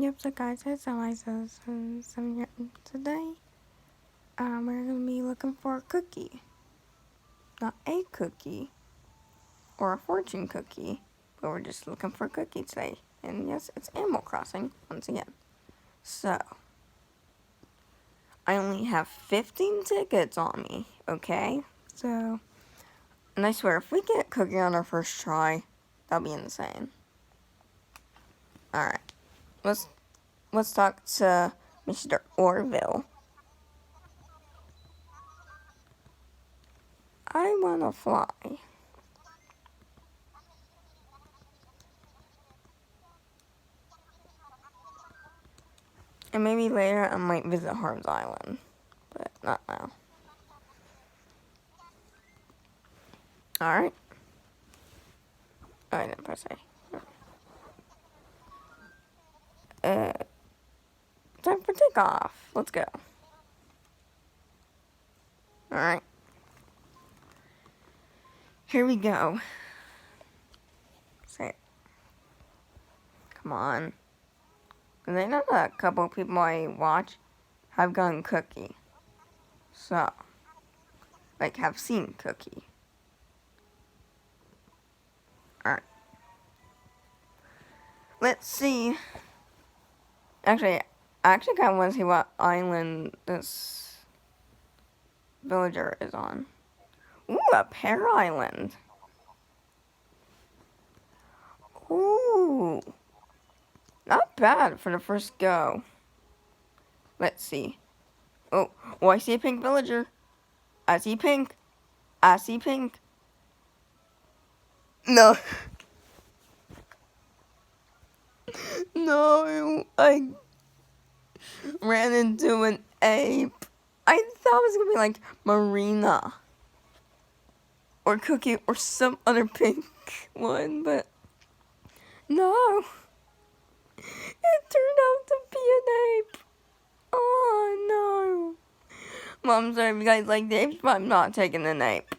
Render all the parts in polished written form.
Yep, so guys, it's Eliza. So here today, we're gonna be looking for a cookie. Not a cookie or a fortune cookie, but we're just looking for a cookie today. And yes, it's Animal Crossing once again. So, I only have 15 tickets on me, okay? So, and I swear, if we get a cookie on our first try, that'll be insane. Alright, let's talk to Mr. Orville. I wanna fly. And maybe later I might visit Harm's Island, but not now. Alright. I didn't press A. Time for takeoff. Let's go. Alright. Here we go. Say it. Come on. Cause I know that a couple of people I watch have gotten Cookie. So, like, have seen Cookie. Alright. Let's see. Actually, I kind of want to see what island this villager is on. Ooh, a pear island. Ooh. Not bad for the first go. Let's see. Oh, I see a pink villager. I see pink. I see pink. No. No, I ran into an ape. I thought it was gonna be like Marina or Cookie or some other pink one, but no. It turned out to be an ape. Oh no. Well, I'm sorry if you guys like the apes, but I'm not taking an ape.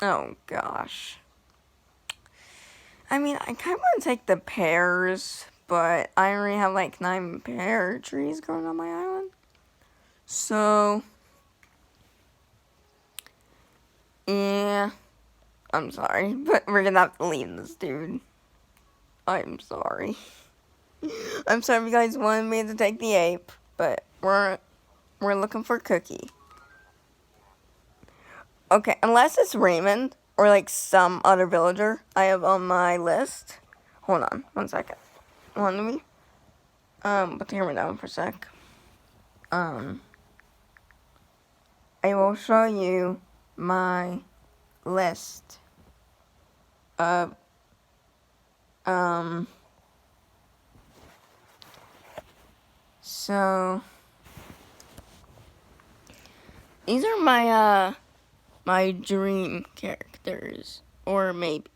Oh gosh. I mean, I kind of want to take the pears, but I already have like 9 pear trees growing on my island. So, yeah, I'm sorry, but we're gonna have to leave this dude. I'm sorry. I'm sorry if you guys wanted me to take the ape, but we're looking for Cookie. Okay, unless it's Raymond or like some other villager I have on my list. Hold on, 1 second. Hold on, let me put the camera down for a sec. I will show you my list of so these are my dream characters, or maybe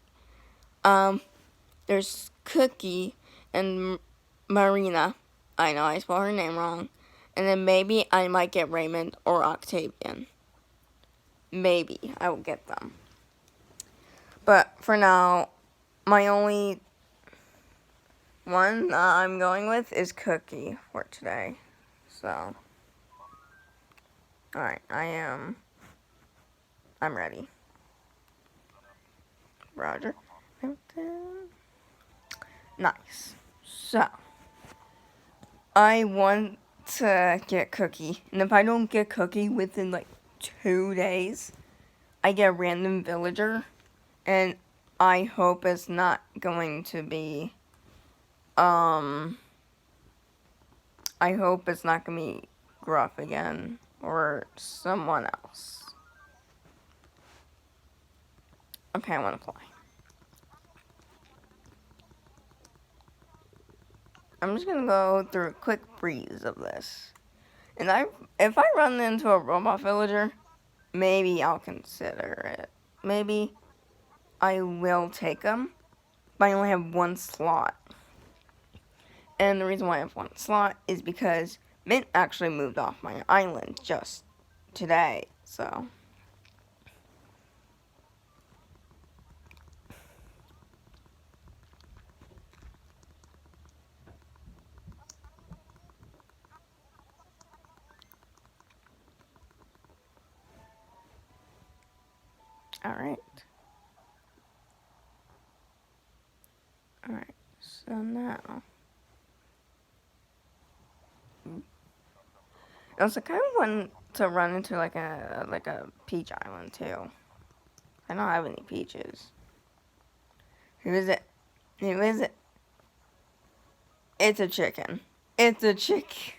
there's Cookie and Marina. I know I spelled her name wrong. And then maybe I might get Raymond or Octavian. Maybe I will get them. But for now, my only one I'm going with is Cookie for today. So, alright, I'm ready. Roger. Nice. So, I want to get Cookie. And if I don't get Cookie within like 2 days, I get a random villager. And I hope it's not going to be, I hope it's not going to be Gruff again, or someone else. Okay, I want to fly. I'm just going to go through a quick breeze of this. And if I run into a robot villager, maybe I'll consider it. Maybe I will take them, but I only have 1 slot. And the reason why I have 1 slot is because Mint actually moved off my island just today, so. Alright. Alright. So now. I also kind of want to run into like a peach island too. I don't have any peaches. Who is it? Who is it? It's a chicken. It's a chicken.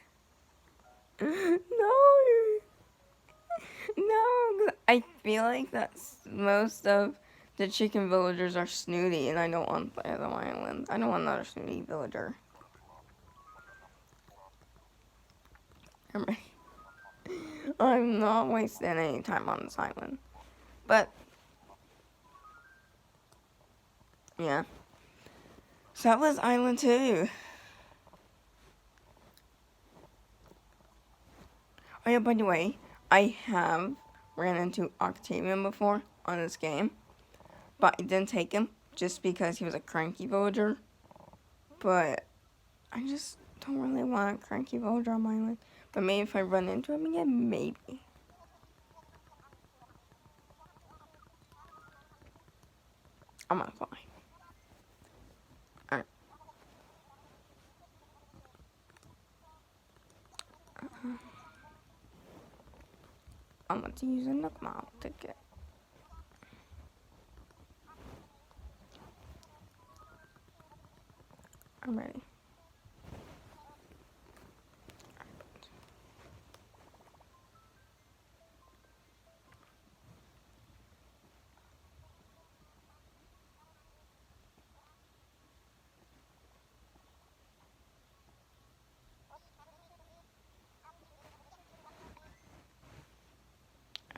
No. No. I feel like that's most of the chicken villagers are snooty, and I don't want the other island. I don't want another snooty villager. I'm ready. I'm not wasting any time on this island. But, yeah. So that was Island 2. Oh yeah, by the way, I have ran into Octavian before on this game. But I didn't take him just because he was a cranky villager. But I just don't really want a cranky villager on my island. But maybe if I run into him again, maybe. I'm gonna fly. Alright. I'm going to use a Nook Mile ticket. I'm ready.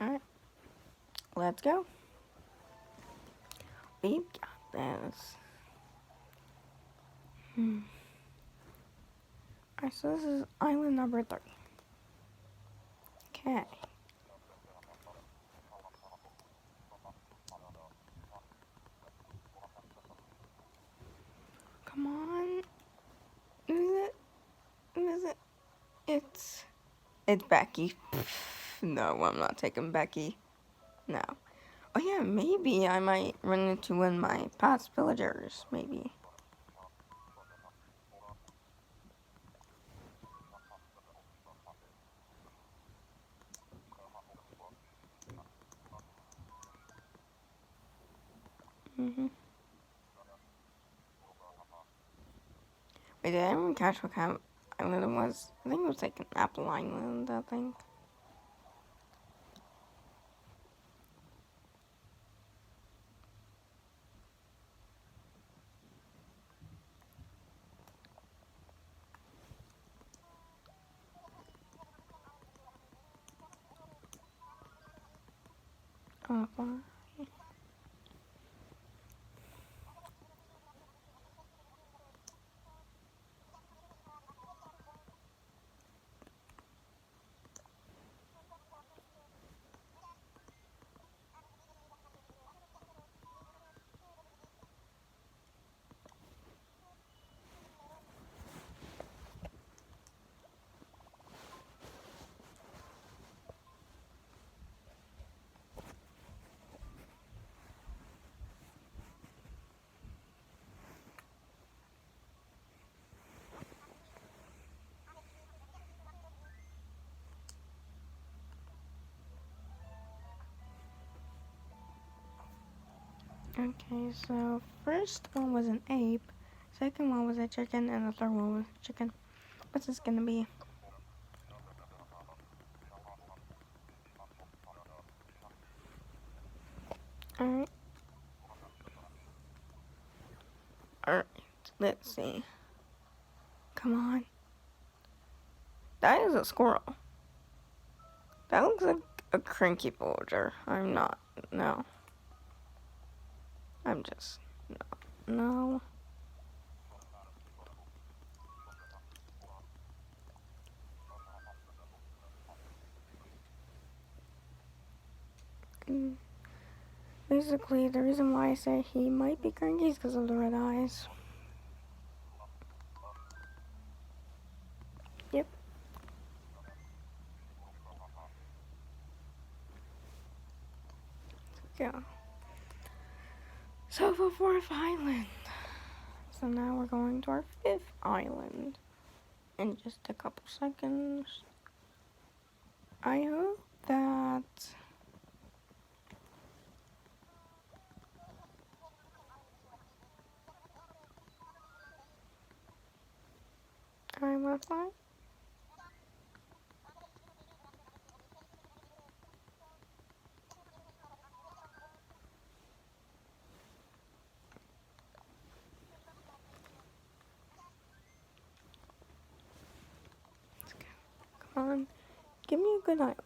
Alright. Let's go. We've got this. Alright, so this is island number 3. Okay. Come on. Is it? Is it? It's Becky. No, I'm not taking Becky. No. Oh yeah, maybe I might run into one of my past villagers. Maybe. Wait, did I even catch what kind of island it was? I think it was like an apple island, I think. Oh, fine. Okay, so first one was an ape, second one was a chicken, and the third one was a chicken. What's this gonna be? Alright. Alright, let's see. Come on. That is a squirrel. That looks like a cranky villager. I'm not. No. I'm just. No. No. Basically, the reason why I say he might be cranky is because of the red eyes. Yep. Yeah. So the fourth island. So now we're going to our fifth island in just a couple seconds. I hope that I'm gonna fly. Come on, give me a good island.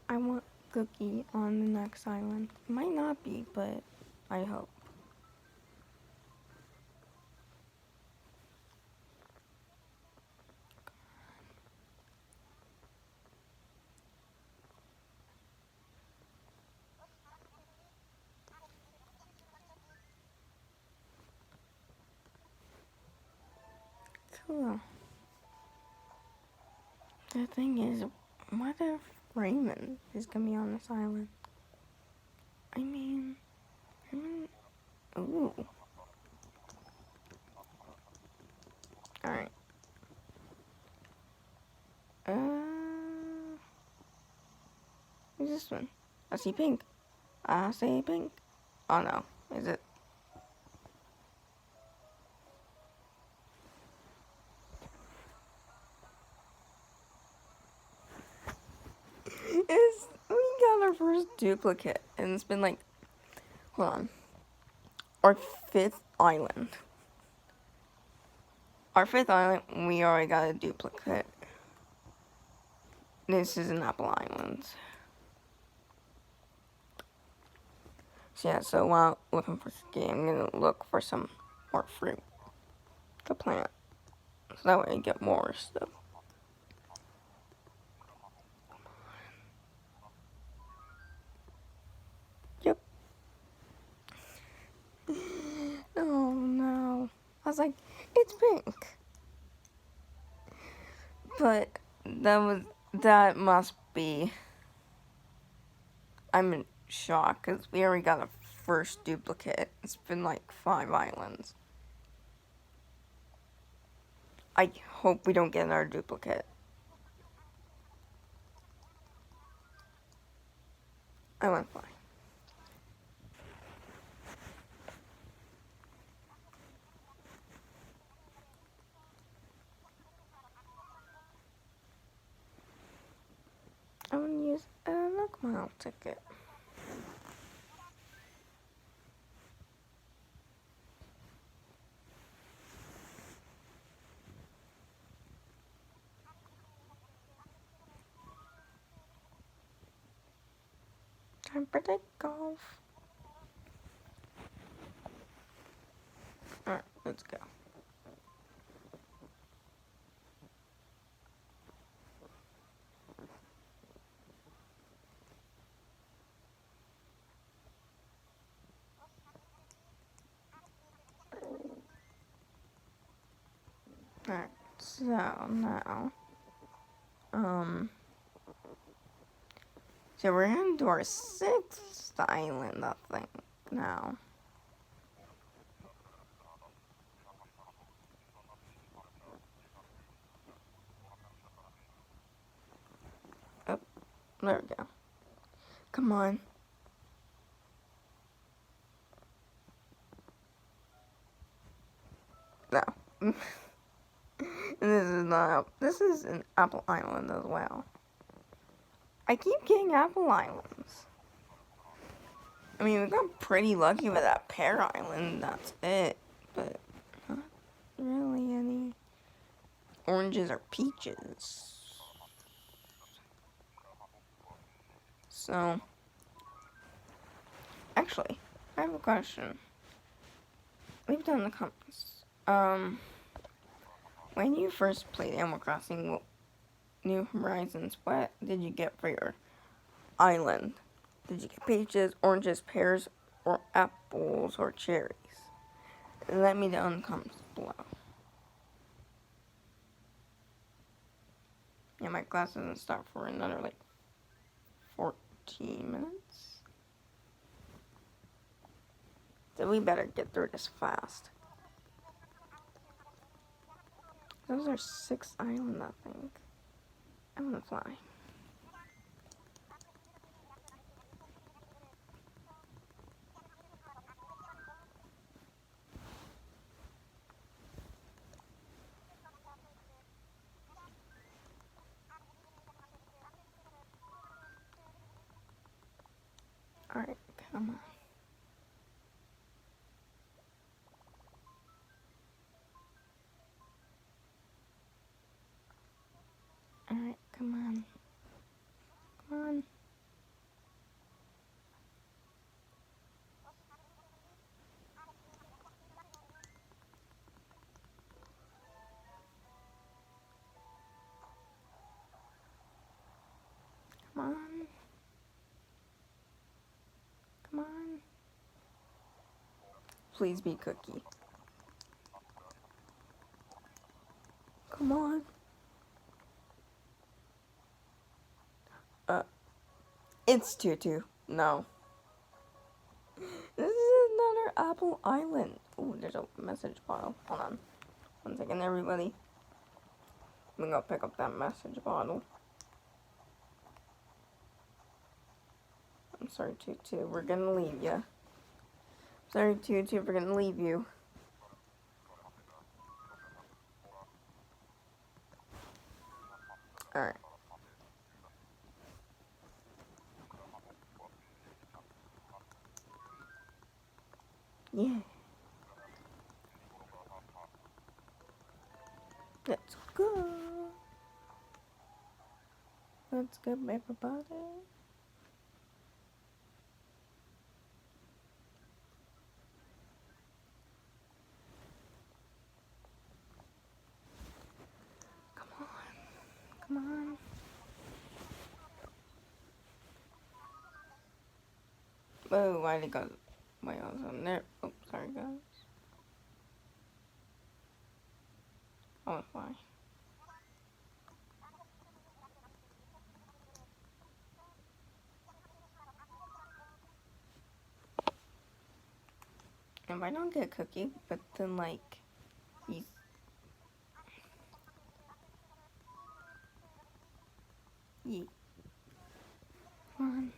I want Cookie on the next island. Might not be, but I hope. Cool. The thing is, what if Raymond is gonna be on this island? I mean, Raymond. Ooh. Alright. Who's this one? I see pink. I say pink. Oh no. Is it? We got our first duplicate, and it's been like, hold on, our fifth island. Our fifth island, we already got a duplicate. This is an Apple Island. So yeah, so while looking for ski, I'm gonna look for some more fruit to plant. So that way I get more stuff. Yep. Oh no. I was like, it's pink. But that must be, I'm in shock because we already got a first duplicate. It's been like 5 islands. I hope we don't get another duplicate. I went fine. I'm gonna use a Nook Mile ticket. Time for takeoff. Alright, let's go. Alright, so now, so we're heading to our 6th island, I think, now. Oh, there we go. Come on. No. This is an Apple Island as well. I keep getting Apple Islands. I mean, we got pretty lucky with that Pear Island, that's it. But not really any oranges or peaches. So, actually, I have a question. Leave it down in the comments. When you first played Animal Crossing New Horizons, what did you get for your island? Did you get peaches, oranges, pears, or apples, or cherries? Let me know in the comments below. Yeah, my class doesn't start for another, like, 14 minutes. So we better get through this fast. Those are 6 islands, I think. I wanna fly. Alright, come on. Alright, come on. Come on. Come on. Come on. Please be Cookie. Come on. It's Tutu. No. This is another Apple Island. Ooh, there's a message bottle. Hold on. 1 second, everybody. I'm gonna go pick up that message bottle. I'm sorry, Tutu. We're gonna leave ya. Sorry, Tutu. We're gonna leave you. Alright. Yeah. Let's go. Let's go, everybody. Come on. Come on. Oh, why'd it go? Wait, I was on there. Oh, sorry, guys. Oh, why? If I don't get a cookie, but then, like, he's... Yeah. Come on.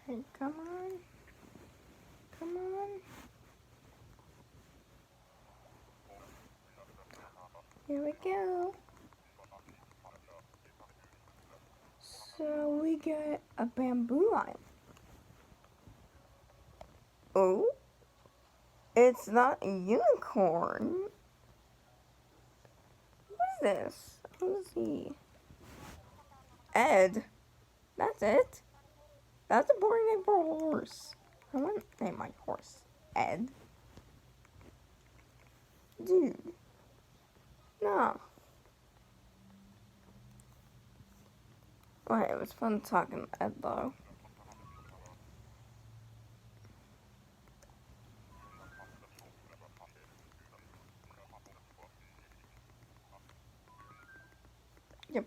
Hey, come on. Come on. Here we go. So we get a bamboo island. Oh, it's not a unicorn. What is this? Let's see. Ed. That's it. That's a boring name for a horse. I want to name my horse Ed. Dude. No. Alright, it was fun talking to Ed though. Yep.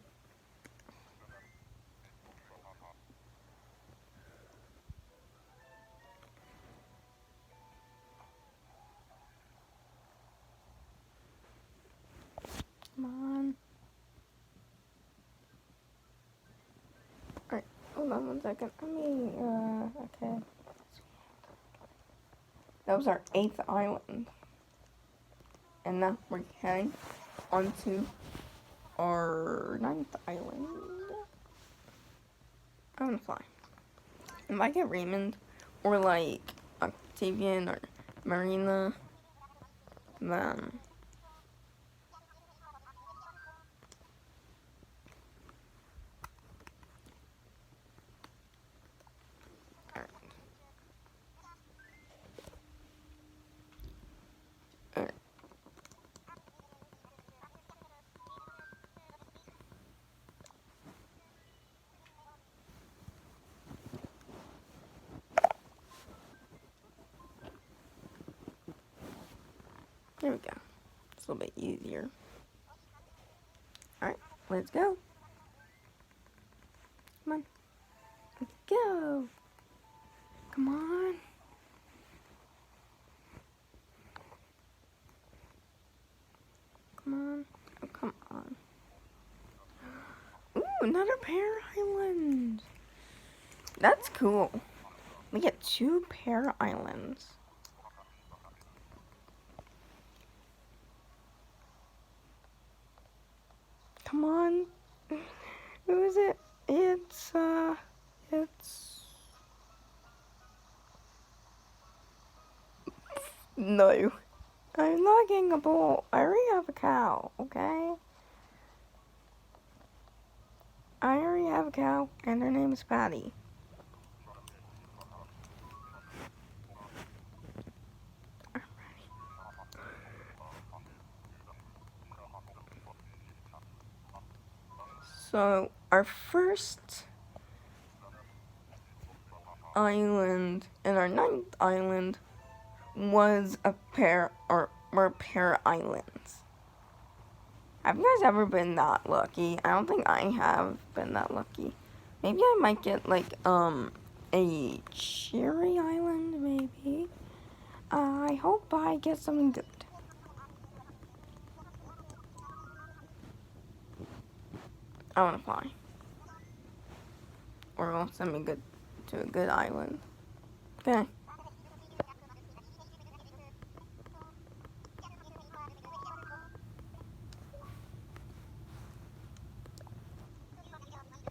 Come on. Alright, hold on 1 second. Okay. That was our 8th island. And now we're heading onto our 9th island. I wanna fly. If I get Raymond, or like Octavian, or Marina, then... There we go. It's a little bit easier. Alright, let's go. Come on. Let's go. Come on. Come on. Oh, come on. Ooh, another pear island. That's cool. We get 2 pear islands. Come on. Who is it? It's no. I'm not getting a bull. I already have a cow, okay? I already have a cow, and her name is Patty. So, our first island and our 9th island was a pair, or were pair islands. Have you guys ever been that lucky? I don't think I have been that lucky. Maybe I might get, like, a cherry island, maybe. I hope I get something good. I wanna fly. Or it'll send me to a good island. Okay.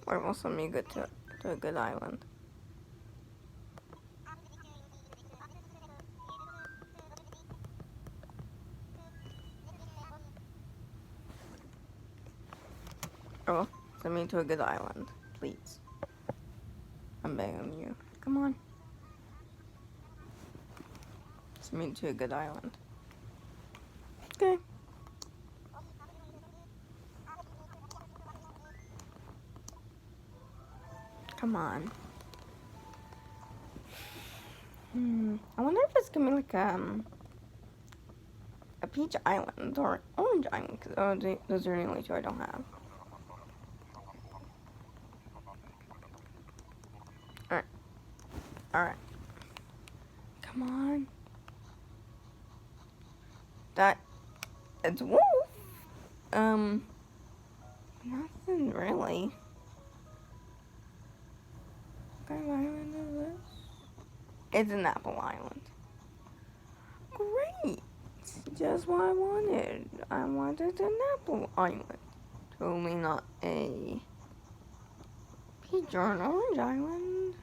Or it will send me to a good island. Or send me to a good island, please. I'm begging you. Come on. Send me to a good island. Okay. Come on. I wonder if it's gonna be like a peach island or orange island, because those are the only 2 I don't have. Alright. Alright. Come on. It's wolf. Nothing really. What kind of island is this? It's an apple island. Great. Just what I wanted. I wanted an apple island. Totally not a peach or an orange island.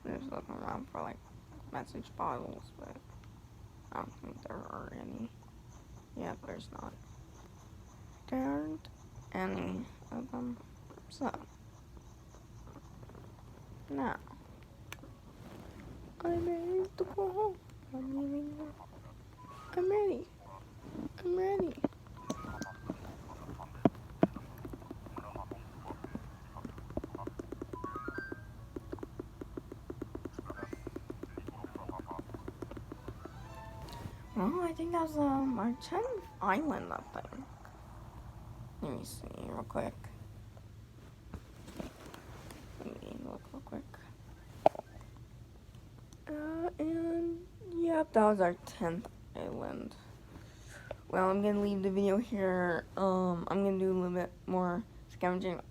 I'm just looking around for like message bottles, but I don't think there are any. Yeah, there's not. There aren't any of them. So, now, I'm ready to go home. I'm leaving now. I'm ready. I'm ready. Well, I think that's our 10th island up there. Let me see real quick. Let me look real quick. And yep, that was our 10th island. Well, I'm gonna leave the video here. I'm gonna do a little bit more scavenging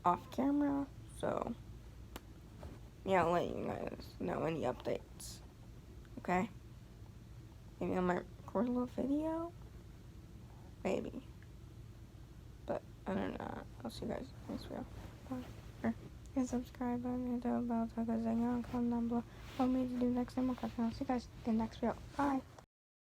off camera. So yeah, I'll let you guys know any updates. Okay? Maybe I might record a little video. Maybe. But other than that, I'll see you guys next video. Bye. Hit subscribe button, hit the bell so guys I can comment down below what me to do next time. I'll see you guys in the next video. Bye.